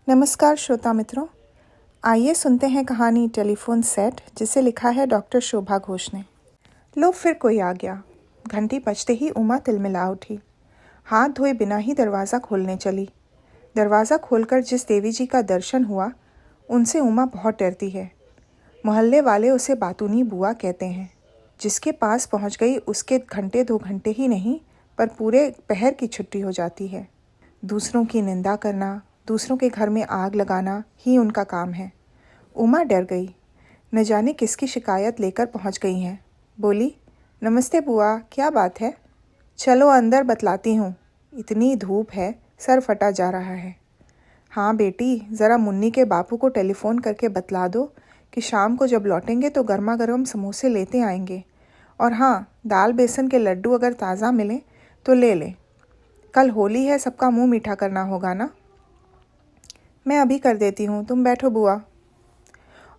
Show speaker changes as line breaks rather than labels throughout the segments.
नमस्कार श्रोता मित्रों, आइए सुनते हैं कहानी टेलीफोन सेट जिसे लिखा है डॉक्टर शोभा घोष ने। लो फिर कोई आ गया। घंटी बजते ही उमा तिलमिला उठी। हाथ धोए बिना ही दरवाज़ा खोलने चली। दरवाज़ा खोलकर जिस देवी जी का दर्शन हुआ उनसे उमा बहुत डरती है। मोहल्ले वाले उसे बातूनी बुआ कहते हैं। जिसके पास पहुंच गई उसके घंटे 2 घंटे ही नहीं पर पूरे पहर की छुट्टी हो जाती है। दूसरों की निंदा करना, दूसरों के घर में आग लगाना ही उनका काम है। उमा डर गई। न जाने किसकी शिकायत लेकर पहुंच गई हैं। बोली, नमस्ते बुआ, क्या बात है? चलो अंदर बतलाती हूँ। इतनी धूप है, सर फटा जा रहा है। हाँ बेटी, ज़रा मुन्नी के बापू को टेलीफोन करके बतला दो कि शाम को जब लौटेंगे तो गर्मा गर्म समोसे लेते आएंगे। और हाँ, दाल बेसन के लड्डू अगर ताज़ा मिलें तो ले लें। कल होली है, सबका मुंह मीठा करना होगा ना। मैं अभी कर देती हूँ, तुम बैठो बुआ।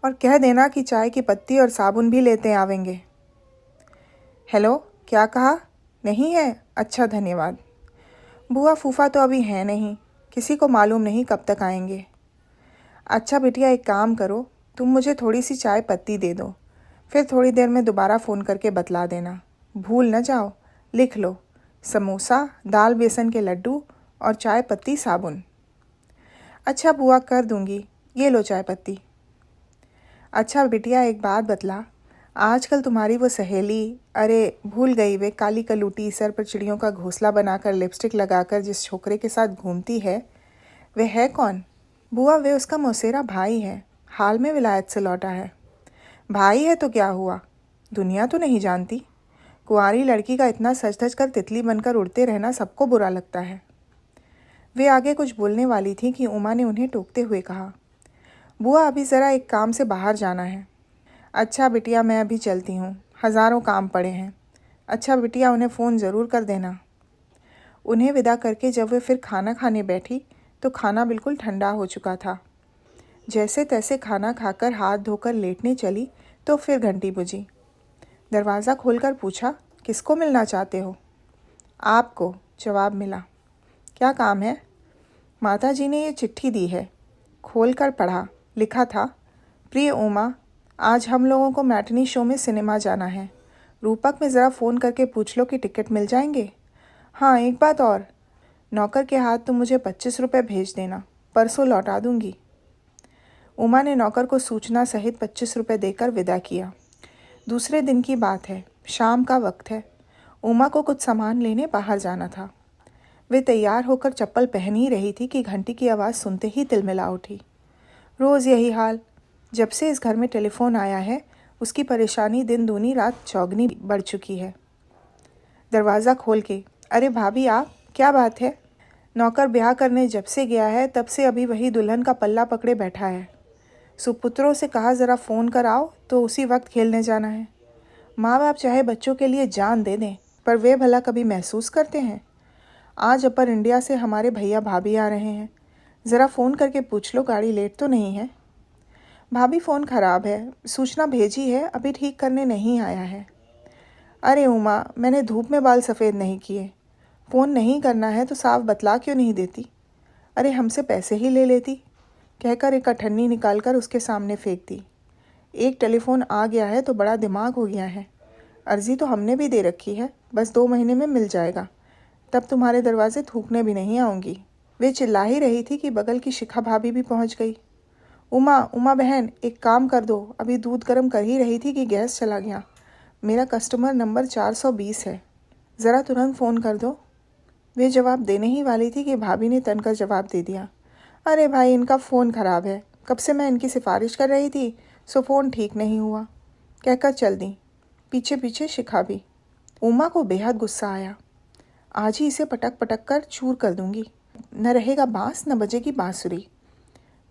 और कह देना कि चाय की पत्ती और साबुन भी लेते आवेंगे। हेलो, क्या कहा? नहीं है? अच्छा, धन्यवाद। बुआ फूफा तो अभी हैं नहीं, किसी को मालूम नहीं कब तक आएंगे। अच्छा बिटिया, एक काम करो, तुम मुझे थोड़ी सी चाय पत्ती दे दो, फिर थोड़ी देर में दोबारा फ़ोन करके बतला देना। भूल न जाओ, लिख लो, समोसा, दाल बेसन के लड्डू और चाय पत्ती साबुन। अच्छा बुआ, कर दूंगी, ये लो चाय पत्ती। अच्छा बिटिया, एक बात बतला, आजकल तुम्हारी वो सहेली, अरे भूल गई, वे काली कलूटी सर पर चिड़ियों का घोंसला बनाकर लिपस्टिक लगाकर जिस छोकरे के साथ घूमती है, वे है कौन? बुआ, वे उसका मौसेरा भाई है, हाल में विलायत से लौटा है। भाई है तो क्या हुआ, दुनिया तो नहीं जानती। कुंवारी लड़की का इतना सज धज कर तितली बनकर उड़ते रहना सबको बुरा लगता है। वे आगे कुछ बोलने वाली थी कि उमा ने उन्हें टोकते हुए कहा, बुआ अभी ज़रा एक काम से बाहर जाना है। अच्छा बिटिया, मैं अभी चलती हूँ, हज़ारों काम पड़े हैं। अच्छा बिटिया, उन्हें फ़ोन ज़रूर कर देना। उन्हें विदा करके जब वे फिर खाना खाने बैठी तो खाना बिल्कुल ठंडा हो चुका था। जैसे तैसे खाना खाकर हाथ धोकर लेटने चली तो फिर घंटी बजी। दरवाज़ा खोलकर पूछा, किसको मिलना चाहते हो? आपको, जवाब मिला। क्या काम है? माता जी ने ये चिट्ठी दी है। खोल कर पढ़ा। लिखा था, प्रिय उमा, आज हम लोगों को मैटनी शो में सिनेमा जाना है। रूपक में ज़रा फ़ोन करके पूछ लो कि टिकट मिल जाएंगे। हाँ, एक बात और, नौकर के हाथ तुम मुझे 25 रुपये भेज देना, परसों लौटा दूंगी। उमा ने नौकर को सूचना सहित 25 रुपये देकर विदा किया। दूसरे दिन की बात है, शाम का वक्त है। उमा को कुछ सामान लेने बाहर जाना था। वे तैयार होकर चप्पल पहन ही रही थी कि घंटी की आवाज़ सुनते ही तिलमिला उठी। रोज़ यही हाल, जब से इस घर में टेलीफोन आया है उसकी परेशानी दिन दूनी रात चौगनी बढ़ चुकी है। दरवाज़ा खोल के, अरे भाभी आप, क्या बात है? नौकर ब्याह करने जब से गया है तब से अभी वही दुल्हन का पल्ला पकड़े बैठा है। सुपुत्रों से कहा ज़रा फ़ोन कर आओ तो उसी वक्त खेलने जाना है। माँ बाप चाहे बच्चों के लिए जान दे दें, पर वे भला कभी महसूस करते हैं? आज अपर इंडिया से हमारे भैया भाभी आ रहे हैं, ज़रा फ़ोन करके पूछ लो गाड़ी लेट तो नहीं है। भाभी फ़ोन ख़राब है, सूचना भेजी है, अभी ठीक करने नहीं आया है। अरे उमा, मैंने धूप में बाल सफ़ेद नहीं किए। फ़ोन नहीं करना है तो साफ बतला क्यों नहीं देती? अरे हमसे पैसे ही ले लेती, कहकर एक अठन्नी निकालकर उसके सामने फेंक दी। एक टेलीफोन आ गया है तो बड़ा दिमाग हो गया है। अर्ज़ी तो हमने भी दे रखी है, बस 2 महीने में मिल जाएगा, तब तुम्हारे दरवाजे थूकने भी नहीं आऊँगी। वे चिल्ला ही रही थी कि बगल की शिखा भाभी भी पहुँच गई। उमा बहन, एक काम कर दो, अभी दूध गर्म कर ही रही थी कि गैस चला गया। मेरा कस्टमर नंबर 420 है, ज़रा तुरंत फ़ोन कर दो। वे जवाब देने ही वाली थी कि भाभी ने तनकर जवाब दे दिया, अरे भाई, इनका फ़ोन ख़राब है, कब से मैं इनकी सिफारिश कर रही थी, सो फ़ोन ठीक नहीं हुआ, कहकर चल दी। पीछे पीछे शिखा भी। उमा को बेहद गुस्सा आया। आज ही इसे पटक पटक कर चूर कर दूंगी, न रहेगा बांस न बजेगी बांसुरी।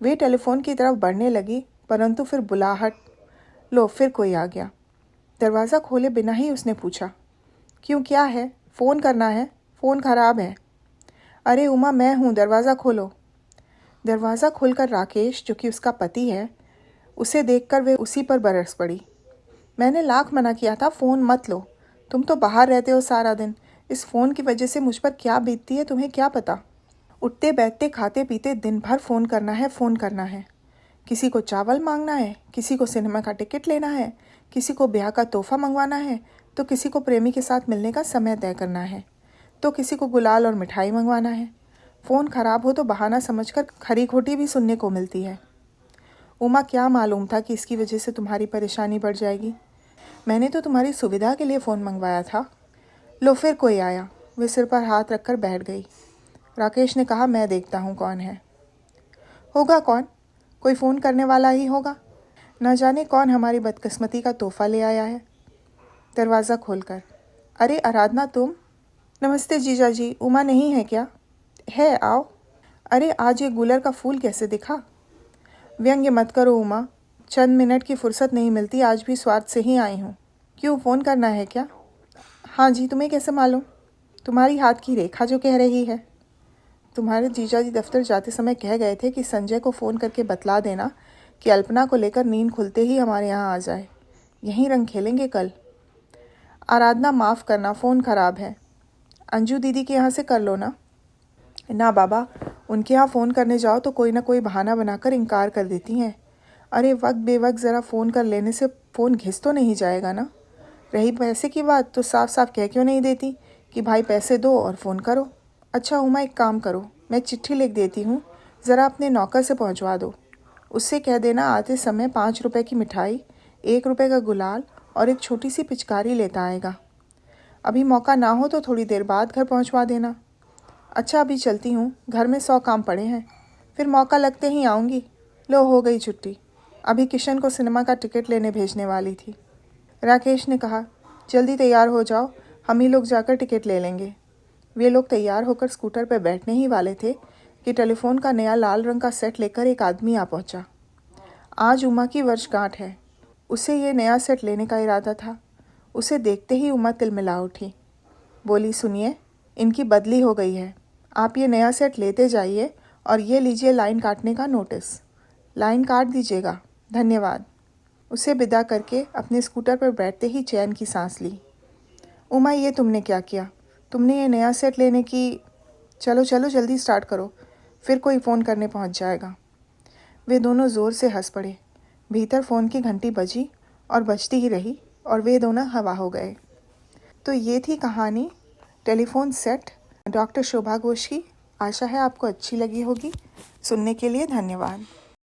वे टेलीफोन की तरफ बढ़ने लगी, परंतु फिर बुलाहट, लो फिर कोई आ गया। दरवाज़ा खोले बिना ही उसने पूछा, क्यों, क्या है? फ़ोन करना है, फ़ोन ख़राब है। अरे उमा, मैं हूँ, दरवाज़ा खोलो। दरवाज़ा खोलकर राकेश, जो कि उसका पति है, उसे देखकर वे उसी पर बरस पड़ी। मैंने लाख मना किया था फ़ोन मत लो, तुम तो बाहर रहते हो सारा दिन, इस फ़ोन की वजह से मुझ पर क्या बीतती है तुम्हें क्या पता। उठते बैठते खाते पीते दिन भर फ़ोन करना है, फ़ोन करना है। किसी को चावल मांगना है, किसी को सिनेमा का टिकट लेना है, किसी को ब्याह का तोहफा मंगवाना है, तो किसी को प्रेमी के साथ मिलने का समय तय करना है, तो किसी को गुलाल और मिठाई मंगवाना है। फ़ोन ख़राब हो तो बहाना समझकर खरी खोटी भी सुनने को मिलती है। उमा, क्या मालूम था कि इसकी वजह से तुम्हारी परेशानी बढ़ जाएगी। मैंने तो तुम्हारी सुविधा के लिए फ़ोन मंगवाया था। लो फिर कोई आया। वे सिर पर हाथ रखकर बैठ गई। राकेश ने कहा, मैं देखता हूँ कौन है। होगा कौन? कोई फ़ोन करने वाला ही होगा। न जाने कौन हमारी बदकिस्मती का तोहफा ले आया है। दरवाज़ा खोलकर, अरे आराधना तुम? नमस्ते जीजा जी, उमा नहीं है क्या? है, आओ। अरे आज ये गुलर का फूल कैसे दिखा? व्यंग्य मत करो उमा, चंद मिनट की फुर्सत नहीं मिलती, आज भी स्वार्थ से ही आई हूँ। क्यों, फ़ोन करना है क्या? हाँ जी, तुम्हें कैसे मालूम? तुम्हारी हाथ की रेखा जो कह रही है। तुम्हारे जीजा जी दफ्तर जाते समय कह गए थे कि संजय को फ़ोन करके बतला देना कि अल्पना को लेकर नींद खुलते ही हमारे यहाँ आ जाए। यहीं रंग खेलेंगे कल। आराधना, माफ़ करना, फ़ोन ख़राब है। अंजू दीदी के यहाँ से कर लो ना। ना बाबा, उनके यहाँ फ़ोन करने जाओ तो कोई ना कोई बहाना बनाकर इनकार कर देती हैं। अरे वक्त बेवक्त ज़रा फ़ोन कर लेने से फ़ोन घिस तो नहीं जाएगा ना। रही पैसे की बात तो साफ साफ कह क्यों नहीं देती कि भाई पैसे दो और फ़ोन करो। अच्छा उमा, एक काम करो, मैं चिट्ठी लिख देती हूँ, ज़रा अपने नौकर से पहुँचवा दो। उससे कह देना आते समय 5 रुपए की मिठाई, 1 रुपए का गुलाल और एक छोटी सी पिचकारी लेता आएगा। अभी मौका ना हो तो थोड़ी देर बाद घर पहुँचवा देना। अच्छा अभी चलती हूँ, घर में 100 काम पड़े हैं, फिर मौका लगते ही आऊँगी। लो हो गई छुट्टी। अभी किशन को सिनेमा का टिकट लेने भेजने वाली थी। राकेश ने कहा, जल्दी तैयार हो जाओ, हम ही लोग जाकर टिकट ले लेंगे। वे लोग तैयार होकर स्कूटर पर बैठने ही वाले थे कि टेलीफोन का नया लाल रंग का सेट लेकर एक आदमी आ पहुंचा। आज उमा की वर्षगांठ है। उसे ये नया सेट लेने का इरादा था। उसे देखते ही उमा तिलमिला उठी। बोली, सुनिए, इनकी बदली हो गई है। आप ये नया सेट लेते जाइए और ये लीजिए लाइन काटने का नोटिस। लाइन काट दीजिएगा, धन्यवाद। उसे विदा करके अपने स्कूटर पर बैठते ही चैन की सांस ली। उमा, ये तुमने क्या किया? तुमने ये नया सेट लेने की... चलो चलो जल्दी स्टार्ट करो, फिर कोई फ़ोन करने पहुंच जाएगा। वे दोनों ज़ोर से हंस पड़े। भीतर फ़ोन की घंटी बजी और बजती ही रही और वे दोनों हवा हो गए। तो ये थी कहानी टेलीफोन सेट डॉक्टर शोभा घोष की। आशा है आपको अच्छी लगी होगी। सुनने के लिए धन्यवाद।